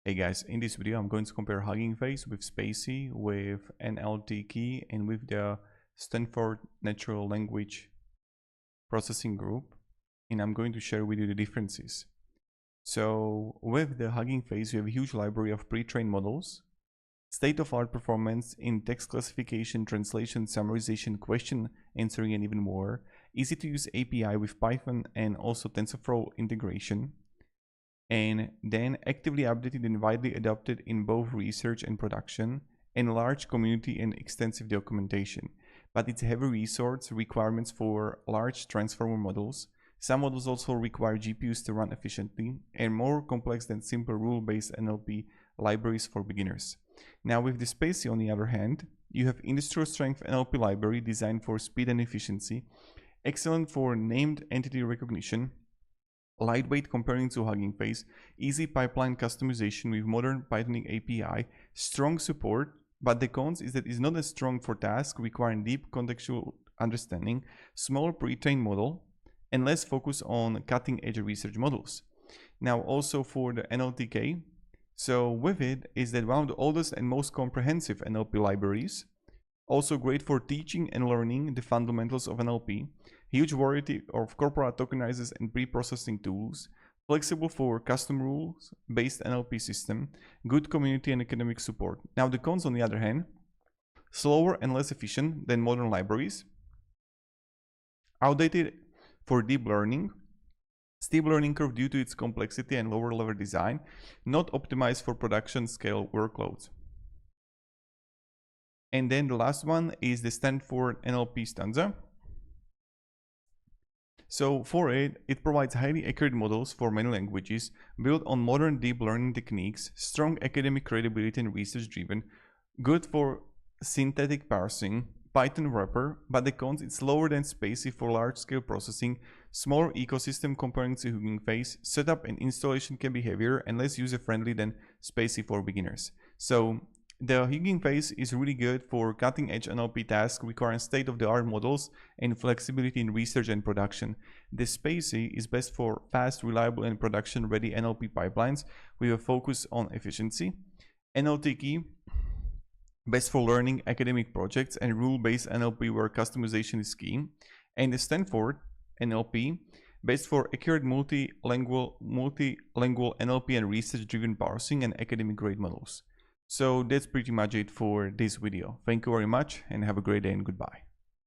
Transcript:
Hey guys, in this video I'm going to compare Hugging Face with spaCy, with NLTK, and with the Stanford Natural Language Processing Group, and I'm going to share with you the differences. So with the Hugging Face we have a huge library of pre-trained models, state-of-art performance in text classification, translation, summarization, question answering, and even more, easy to use API with Python and also TensorFlow integration, and then actively updated and widely adopted in both research and production, and large community and extensive documentation. But its heavy resource requirements for large transformer models. Some models also require GPUs to run efficiently, and more complex than simple rule-based NLP libraries for beginners. Now with the spaCy, on the other hand, you have industrial strength NLP library designed for speed and efficiency, excellent for named entity recognition, lightweight comparing to Hugging Face, easy pipeline customization with modern Python API, strong support, but the cons is that it's not as strong for tasks requiring deep contextual understanding, smaller pre-trained model, and less focus on cutting-edge research models. Now also for the NLTK, so with it is that one of the oldest and most comprehensive NLP libraries, also great for teaching and learning the fundamentals of NLP, huge variety of corporate tokenizers and pre-processing tools, flexible for custom rules-based NLP system, good community and academic support. Now the cons, on the other hand, slower and less efficient than modern libraries, outdated for deep learning, steep learning curve due to its complexity and lower level design, not optimized for production scale workloads. And then the last one is the Stanford NLP stanza. So for it provides highly accurate models for many languages, built on modern deep learning techniques, strong academic credibility and research driven, good for synthetic parsing, Python wrapper, but the cons, it's lower than spaCy for large scale processing, smaller ecosystem comparing to Hugging Face, setup and installation can be heavier and less user friendly than spaCy for beginners. So the Hugging Face is really good for cutting-edge NLP tasks requiring state-of-the-art models and flexibility in research and production. The spaCy is best for fast, reliable, and production-ready NLP pipelines with a focus on efficiency. NLTK, best for learning academic projects and rule-based NLP where customization is key. And the Stanford NLP, best for accurate multilingual NLP and research-driven parsing and academic-grade models. So that's pretty much it for this video. Thank you very much and have a great day and goodbye.